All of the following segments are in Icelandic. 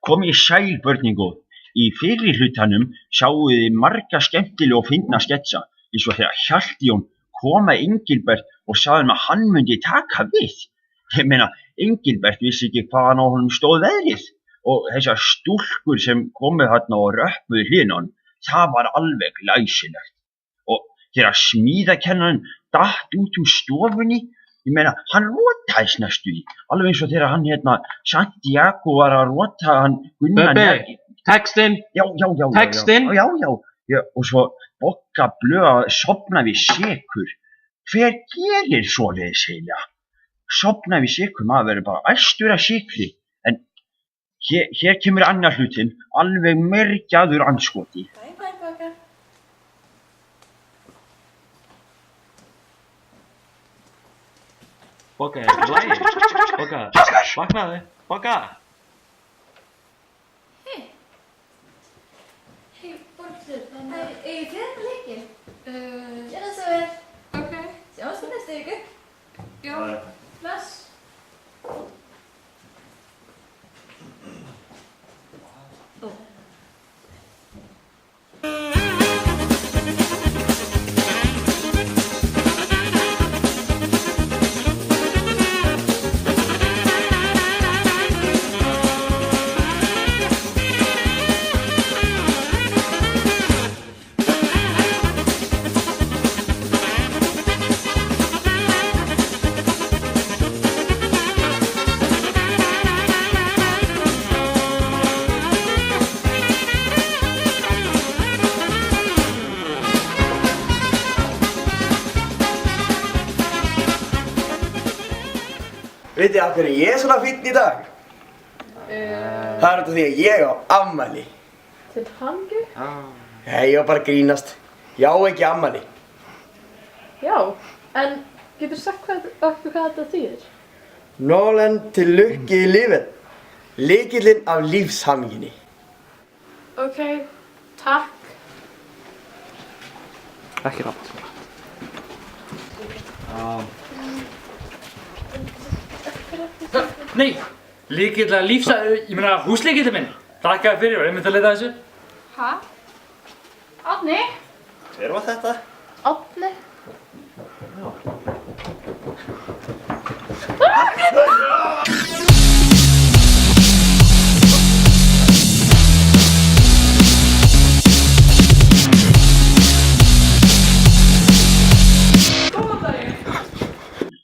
Komið sæl börnin góð. Í fyrri hlutanum sjáum við marga skemmtilega og fyndna sketsa, eins og þegar Hjalti-Jón kom að Engilbert og sagði að hann myndi taka við. Ég meina, Engilbert vissi ekki hvaðan á honum stóð veðrið og þessar stúlkur sem komu þarna og röppuðu hliðina á honum, það var alveg glæsilegt. Og þegar smíðakennarinn datt út úr stofunni, ég meina, hann rotaðist næstu í, alveg eins og þegar hann Santiago var að rota hann Gunnar. Bubbi, textinn. Já. Textinn. Já, og svo Bogga blöð að sofna við sykur. Hver gerir svoleiðis eiginlega? Sofna við sykur, maður verður bara æstur af sykri. En hér kemur annar hlutinn, alveg mergjaður andskoti. Bye, Bogga. Bogga, er lægi? Bogga, vaknaðu. Bogga. Hei, Borgþór, eigið þið þetta leikir? Gjörðu svo vel. Ok. Sjáumst í næstu viku. Já. Bless. Vitið af hverju ég er svona fínn í dag? Það er út af því að ég á afmæli. Til hamingju? Nei, ég var bara að grínast. Ég á ekki afmæli. Já, en getur sagt okkur hvað þetta þýðir? Nólen til lukki í lífið. Lykillinn af lífshamingjunni. Ok, takk. Ekki rátt. Nei, lykillinn af ég meina húslykillinn minn. Þakkaði fyrir, var einmitt að leita að þessu. Hæ? Árni? Hver var þetta? Árni?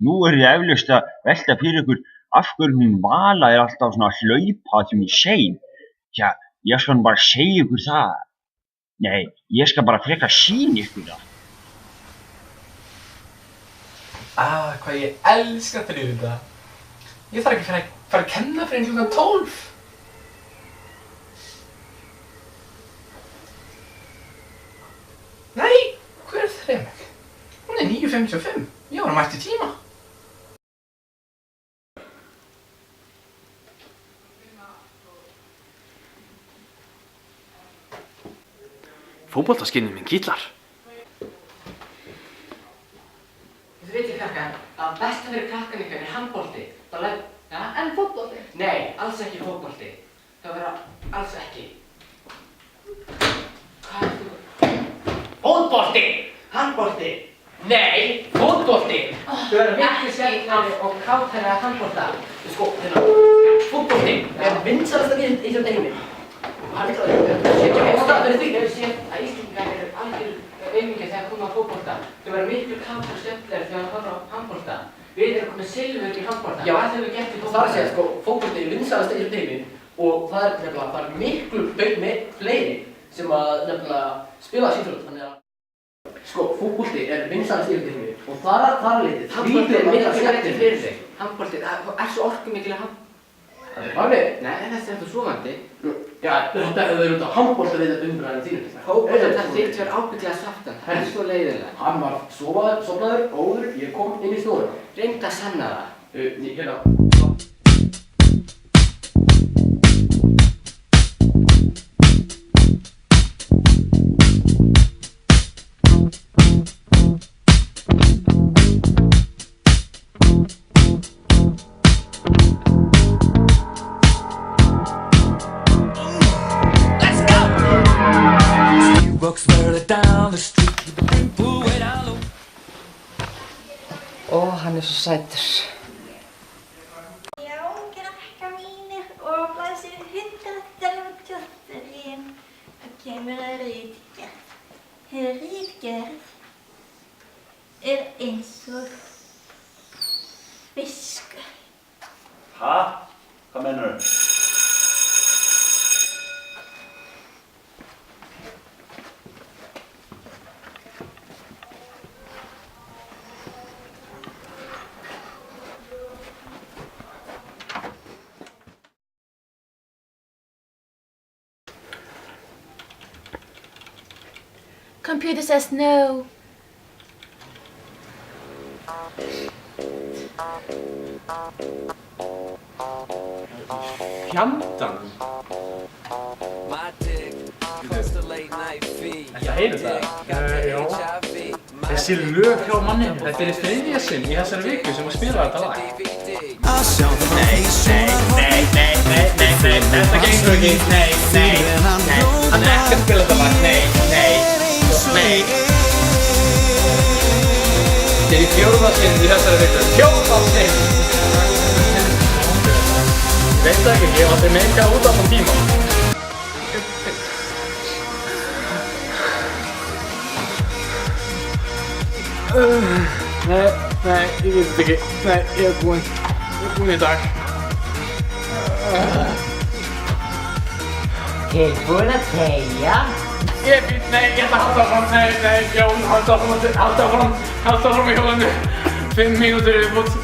Nú þið eflaust að velta fyrir ykkur af hverju hún Vala alltaf svona að hlaupa því hún sein. Tja, ég skal bara segja ykkur það. Nei, ég skal bara frekar sýna ykkur það. Hvað ég elska þriðjudag. Ég þarf ekki að fara að kenna fyrir klukkan 12. Nei, hver er Þremeg? Hún er 9:55. Ég var mætt í tíma. Fótboltaskinnið minn kitlar. Þið veitir krakkar að besta fyrir krakkan ykkar er handbolti. En fótbolti? Nei, alls ekki fótbolti. Það vera alls ekki. Hvað er þú? Fótbolti! Handbolti! Nei, fótbolti! Það vera miklu skemmtilegri og kátari að handbolta. Sko, fótbolti er vinsælasta íþrótt í heimi. Það verður því að við séum að Íslendingar eru algjör aumingjar þegar koma á fótbolta. Þau verða miklu kátari og skemmtilegri þegar það horfa á handbolta. Við erum komið silfur í handbolta. Já, það höfum við gert í fótbolta. Það er að segja, sko, fótbolti er vinsælasta íþrótt í heimi og það er nefnilega bara miklu fleiri sem að nefnilega spila íþrótt. Þannig að sko, fótbolti er vinsælasta íþrótt í heimi og þar að leitið. Handbolti er miklu skemmtilegri fyrir þig. Handbolti er svo orkumikil að Nei, þetta er þetta svovandi. Já, þetta er út á handbolta við þetta umræðinu þínu. Fótbolta, það þykkt verið ábyggilega svartan. Það er svo leiðilega. Hann var sofnaður, óður, ég kom inn í stofuna. Reynd að sanna það. er svo sætur. Já, krakkar mínir og blaðsíðu 133 það kemur að ritgerð. Ritgerð er eins og fiskur. Ha? Hvað mennur? Computer says no. Fjandann. Þetta heyrir það? Já. Þessi lög hjá manninum, þetta er í þriðja sinn í þessari viku sem að spila þetta lag. Nei, þetta gengur ekki. Nei, hann er ekki að spila þetta lag. Nei. Þetta er í fjórða sinn í þessari viku. Fjórða sinn! Ég veit það ekki, ég var þeim enga út af þann tíma. Nei, ég get þetta ekki. Nei, ég er búinn. Ég er búinn í dag. Tilbúin að tegja? Ég er fínt, nei, ég ætla að halda áfram. Nei, Jón, halda áfram í hjólinu. 5 mínútur viðbútt.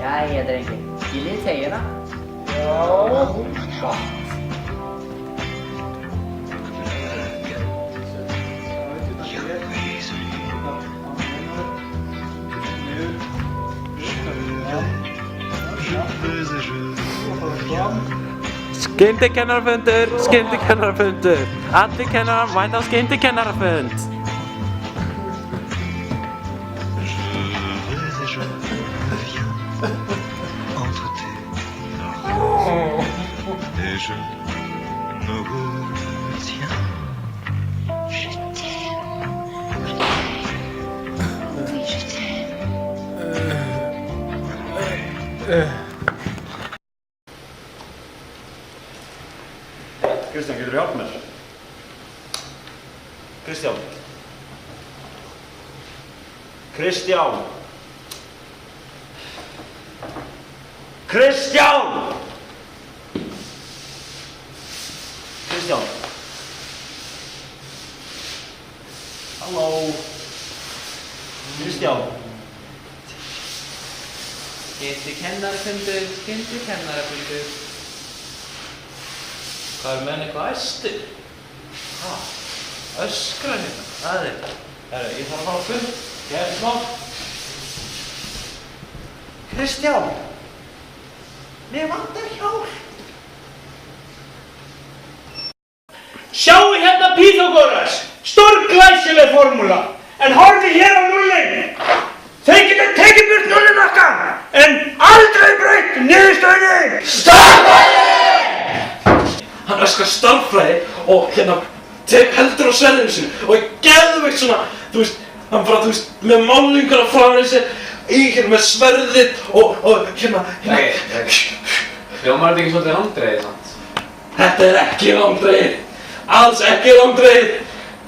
Jæja, drengir. Skiljið þið tegjuna? Já. Gott. Skyndikennarafundur, skyndikennarafundur. Allir kennarar mæta á skyndikennarafund. Kristján, getur þú hjálpað mér? Kristján! Kristján! Kristján! Kristján! Halló! Kristján! Skyndikennarafundur, skyndikennarafundur. Hvað er menn eitthvað æstir? Hæ? Öskra hérna? Það er. Herru, ég þarf að fara á fund. Ég er smá. Kristján! Mér vantar hjálp! Sjáu hérna Pýþagóras, stórglæsileg formúla, en horfið hér á nullin. Þeir geta tekið burt nullin okkar, en aldrei breytt niðurstöðunni. Starffræði! Hann öskar starffræði og hérna heldur á sverðinu sinu og er geðveikt svona, þú veist, hann bara, þú veist, með málningar á framan í sér, hérna með sverðið og hérna. Hljómar þetta ekki svolítið langdregið samt? Þetta er ekki langdregið, alls ekki langdregið.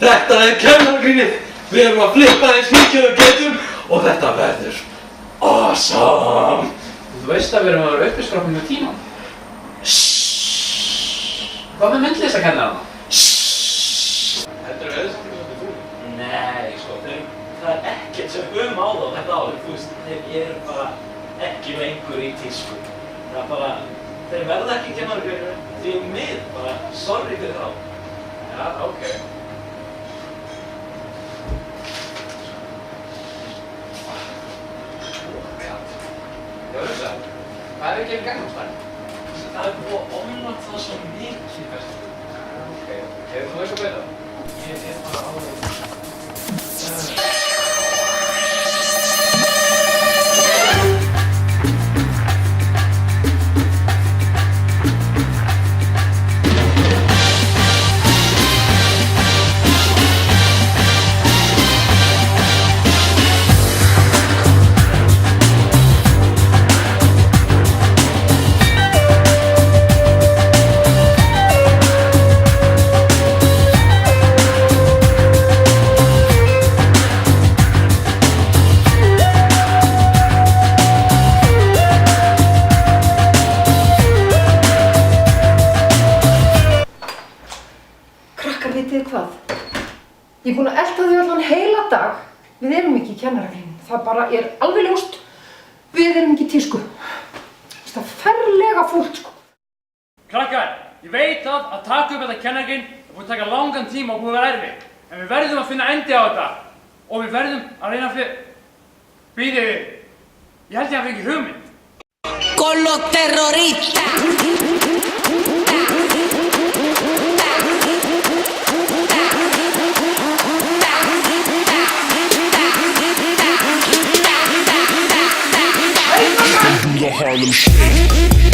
Þetta er kennargrínið. Við erum að flippa eins mikið við getum og þetta verður awesome. Þú veist að við erum að vera uppiskroppin með tíman. Hvað með myndlistakennarana? Þetta er auðvitað svolítið þú. Nei, sko, það er ekkert sem á þá þetta árið, þú veist, þeir eru bara ekki lengur í tísku. Það er bara, þeir verða ekki kennaragreinar, því mið, bara sorry fyrir þá. Já, ok. Já, hvað er ekki í gangi á stæðin? Það er búið að ofnat það svo mikið, veist. Ok, hefur þú eitthvað betra? Ég er bara alveg. Við erum ekki í kennaragreinin. Það bara er alveg ljóst. Við erum ekki í tísku. Það er ferlega fúlt, sko. Krakkar, ég veit að taka upp þetta kennaragrein er búið að taka langan tíma og búið að vera erfitt. En við verðum að finna endi á þetta. Og við verðum að reyna að býða við. Ég held ég að fengi hugmynd. Con los terroristas. The Harlem Shake.